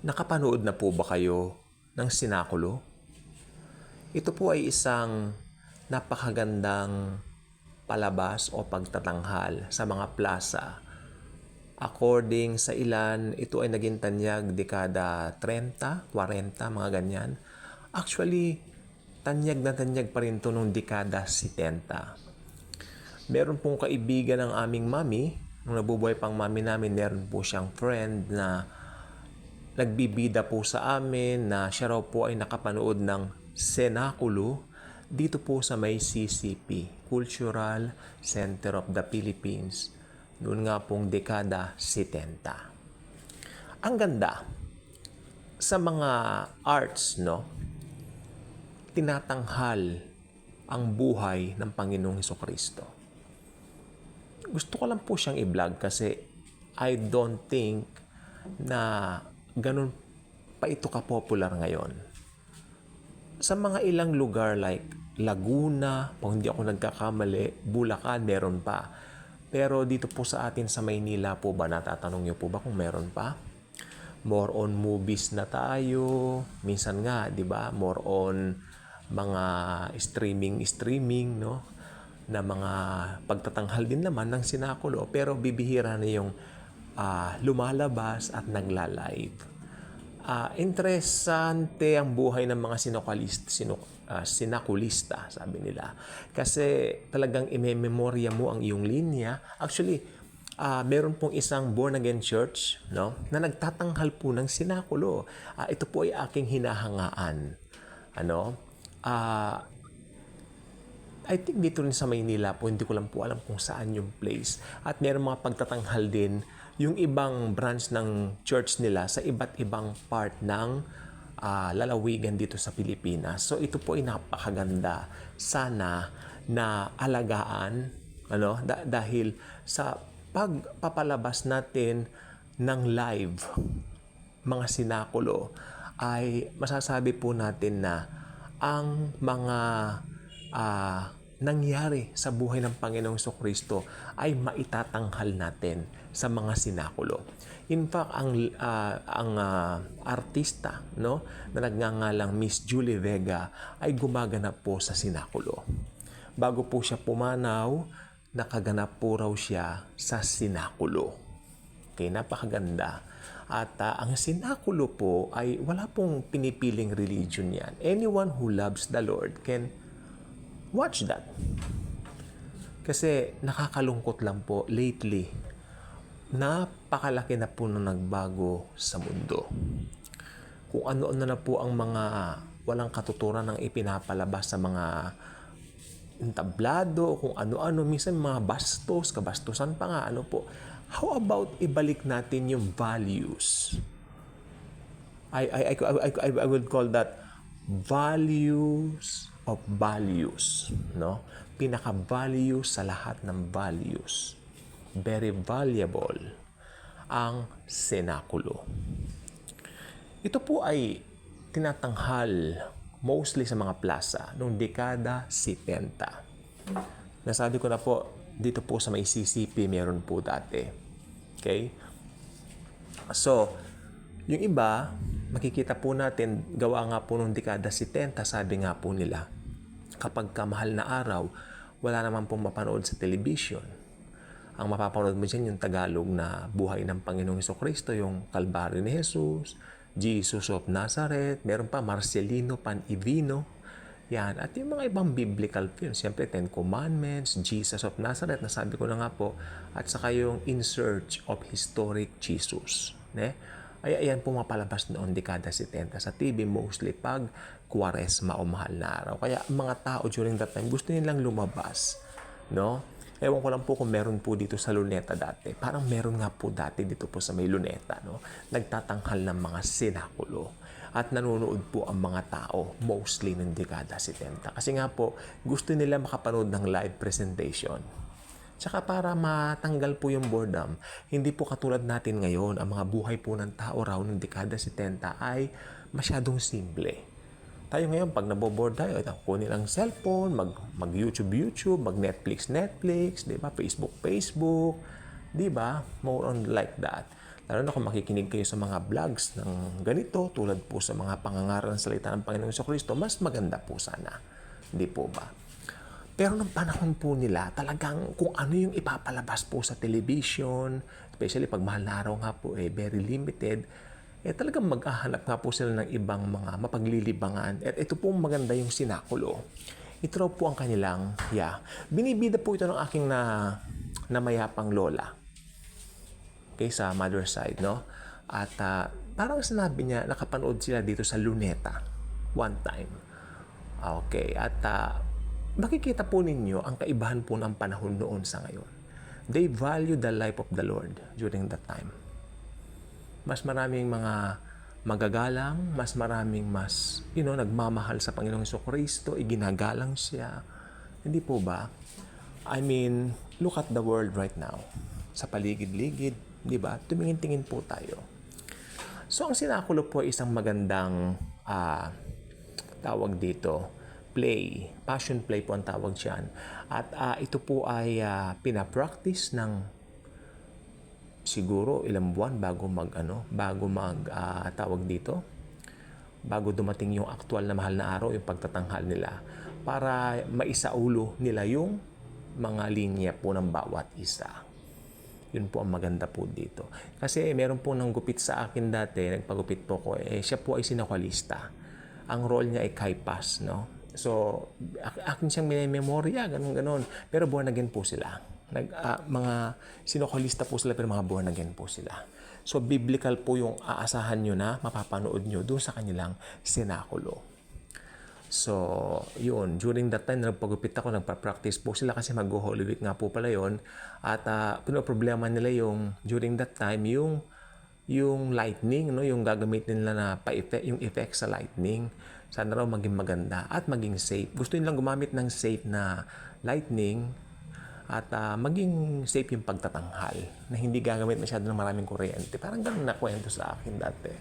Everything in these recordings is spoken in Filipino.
Nakapanood na po ba kayo ng Sinakulo? Ito po ay isang napakagandang palabas o pagtatanghal sa mga plaza. According sa ilan, ito ay naging tanyag dekada 30, 40, mga ganyan. Actually, tanyag na tanyag pa rin ito nung dekada 70. Meron pong kaibigan ng aming mami, nung nabubuhay pang mami namin, meron po siyang friend na nagbibida po sa amin na siya raw po ay nakapanood ng Cenaculo dito po sa may CCP, Cultural Center of the Philippines, noon nga pong dekada 70. Ang ganda sa mga arts, no? Tinatanghal ang buhay ng Panginoong Hesukristo. Gusto ko lang po siyang i-vlog kasi I don't think na ganun pa ito ka-popular ngayon. Sa mga ilang lugar like Laguna, kung hindi ako nagkakamali, Bulacan, meron pa. Pero dito po sa atin sa Maynila po ba, natatanong niyo po ba kung meron pa? More on movies na tayo. Minsan nga, di ba? More on mga streaming, no? Na mga pagtatanghal din naman ng Sinakulo. Pero bibihira na yung lumalabas at nagla-live. Interesante ang buhay ng mga sinakulista, sabi nila. Kasi talagang imememorya mo ang iyong linya. Actually, meron pong isang born-again church, no, na nagtatanghal po ng Sinakulo. Ito po ay aking hinahangaan. I think dito rin sa Maynila po, hindi ko lang po alam kung saan yung place. At meron mga pagtatanghal din yung ibang branch ng church nila sa iba't ibang part ng lalawigan dito sa Pilipinas. So ito po ay napakaganda. Sana na alagaan, dahil sa pagpapalabas natin ng live mga Sinakulo ay masasabi po natin na ang mga nangyari sa buhay ng Panginoong Hesukristo ay maitatanghal natin sa mga Sinakulo. In fact, ang artista, no, na nagngangalang Miss Julie Vega ay gumaganap po sa Sinakulo. Bago po siya pumanaw, nakaganap po raw siya sa Sinakulo. Okay, napakaganda. At ang Sinakulo po ay wala pong pinipiling religion yan. Anyone who loves the Lord can watch that. Kasi nakakalungkot lang po lately, napakalaki na po na nagbago sa mundo. Kung ano-ano na po ang mga walang katuturan ng ipinapalabas sa mga entablado, kung ano-ano, minsan mga bastos, kabastusan pa nga, How about ibalik natin yung values? I would call that values of values, no? Pinaka-value sa lahat ng values. Very valuable ang Sinakulo. Ito po ay tinatanghal mostly sa mga plaza noong dekada 70. Nasabi ko na po, dito po sa may CCP meron po dati. Okay? So, yung iba, makikita po natin, gawa nga po noong dekada 70, sabi nga po nila, kapag kamahal na araw, wala naman pong mapanood sa television. Ang mapapanood mo dyan yung Tagalog na buhay ng Panginoong Hesukristo, yung Kalbaryo ni Jesus, Jesus of Nazareth, meron pa Marcelino Panivino, yan. At yung mga ibang biblical films, siyempre Ten Commandments, Jesus of Nazareth, nasabi ko na nga po, at saka yung In Search of Historic Jesus. Ayan po mapalabas noon dekada 70 sa TV, mostly pag Kwaresma o mahal na araw. Kaya mga tao during that time gusto nilang lumabas, no? Ewan ko lang po kung meron po dito sa Luneta dati. Parang meron nga po dati dito po sa may Luneta, no? Nagtatanghal ng mga Sinakulo. At nanonood po ang mga tao, mostly ng dekada 70. Kasi nga po, gusto nila makapanood ng live presentation. Tsaka para matanggal po yung boredom, hindi po katulad natin ngayon, ang mga buhay po ng tao raw ng dekada 70 ay masyadong simple. Tayo ngayon, pag naboboard tayo, kunin ang cellphone, mag-YouTube, mag-Netflix, di ba? Facebook, di ba? More on like that. Lalo na kung makikinig kayo sa mga vlogs ng ganito, tulad po sa mga pangangaral ng salita ng Panginoong Jesucristo, mas maganda po sana. Hindi po ba? Pero nung panahon po nila, talagang kung ano yung ipapalabas po sa television, especially pag mahal na araw nga po, very limited, talagang maghahanap nga po sila ng ibang mga mapaglilibangan. At ito po maganda yung sinakulo. Ito raw po ang kanilang, binibida po ito ng aking na mayapang lola. Okay, sa mother side, no? At parang sinabi niya, nakapanood sila dito sa Luneta one time. Okay, at makikita po ninyo ang kaibahan po ng panahon noon sa ngayon. They value the life of the Lord during that time. Mas maraming mga magagalang, mas maraming nagmamahal sa Panginoong Jesucristo, iginagalang siya. Hindi po ba? I mean, look at the world right now. Sa paligid-ligid, di ba? Tumingin-tingin po tayo. So, ang sinakulo po ay isang magandang tawag dito, passion play po ang tawag dyan. At ito po ay pinapractice ng siguro ilang buwan bago bago dumating yung aktual na mahal na araw, yung pagtatanghal nila, para maisaulo nila yung mga linya po ng bawat isa. Yun po ang maganda po dito. Kasi meron po nang gupit sa akin dati, nagpagupit po ko, siya po ay sinakwalista. Ang role niya ay kaipas, no? So, akin siyang memorya, ganun. Pero born again po sila. Mga sinokolista po sila, pero mga born again po sila. So, biblical po yung aasahan nyo na mapapanood nyo doon sa kanilang sinakulo. So, yun. During that time, nagpagupit ako, nagpa-practice po sila kasi mag-Holy Week nga po pala yun. At pinoproblema nila yung, during that time, yung lightning, no, yung gagamitin nila na yung effect sa lightning. Sana raw maging maganda at maging safe. Gusto nilang gumamit ng safe na lightning at maging safe yung pagtatanghal na hindi gagamit masyado ng maraming kuryente. Parang ganun na kwento sa akin dati.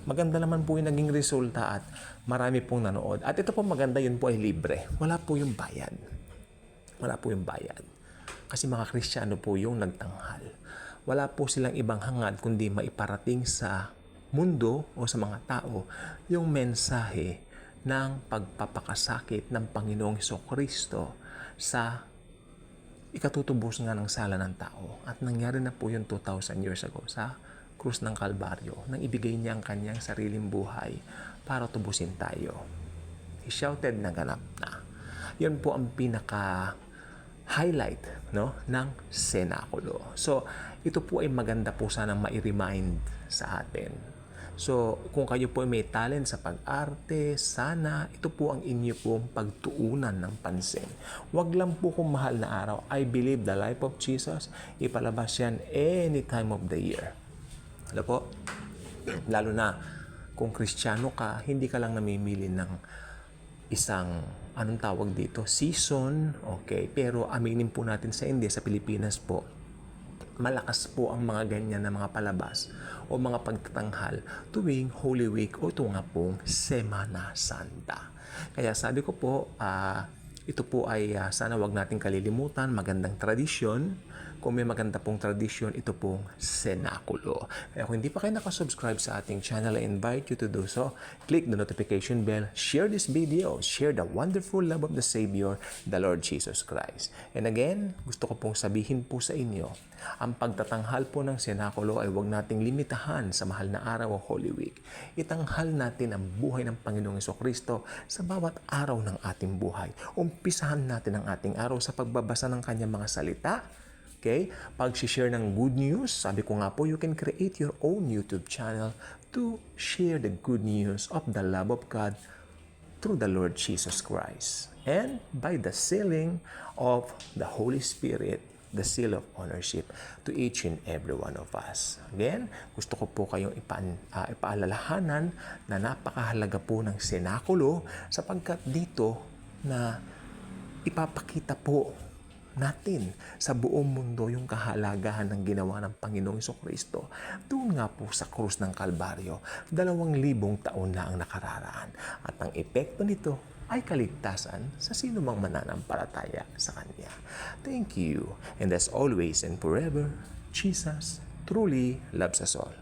Maganda naman po yung naging resulta at marami pong nanood. At ito po maganda, yun po ay libre. Wala po yung bayad. Wala po yung bayad. Kasi mga Kristiyano po yung nagtanghal. Wala po silang ibang hangad kundi maiparating sa mundo o sa mga tao yung mensahe ng pagpapakasakit ng Panginoong Jesucristo sa ikatutubos nga ng sala ng tao. At nangyari na po yun 2,000 years ago sa krus ng Kalbaryo nang ibigay niya ang kanyang sariling buhay para tubusin tayo. He shouted na ganap na. Yun po ang pinaka-highlight, no, ng senakulo. So, ito po ay maganda po sanang ma-remind sa atin. So, kung kayo po may talent sa pag-arte, sana ito po ang inyo pong pagtuunan ng pansin. Huwag lang po kung mahal na araw. I believe the life of Jesus, ipalabas yan any time of the year. Alam po? Lalo na kung Kristiyano ka, hindi ka lang namimili ng isang, anong tawag dito, season, okay? Pero aminin po natin sa India, sa Pilipinas po, malakas po ang mga ganyan na mga palabas o mga pagtatanghal tuwing Holy Week o ito nga pong Semana Santa. Kaya sabi ko po, ito po ay sana wag natin kalilimutan, magandang tradisyon. Kung may maganda pong tradisyon, ito pong senakulo. Kaya kung hindi pa kayo nakasubscribe sa ating channel, I invite you to do so. Click the notification bell, share this video, share the wonderful love of the Savior, the Lord Jesus Christ. And again, gusto ko pong sabihin po sa inyo, ang pagtatanghal po ng senakulo ay huwag nating limitahan sa mahal na araw o Holy Week. Itanghal natin ang buhay ng Panginoong Jesucristo sa bawat araw ng ating buhay. Umpisahan natin ang ating araw sa pagbabasa ng kanyang mga salita. Okay? Pag-share ng good news, sabi ko nga po, you can create your own YouTube channel to share the good news of the love of God through the Lord Jesus Christ. And by the sealing of the Holy Spirit, the seal of ownership to each and every one of us. Again, gusto ko po kayong ipaalalahanan na napakahalaga po ng senakulo sapagkat dito na ipapakita po natin sa buong mundo yung kahalagahan ng ginawa ng Panginoong Jesucristo. Doon nga po sa krus ng Kalbaryo, 2,000 taon na ang nakararaan. At ang epekto nito ay kaligtasan sa sino mang mananampalataya sa Kanya. Thank you. And as always and forever, Jesus truly loves us all.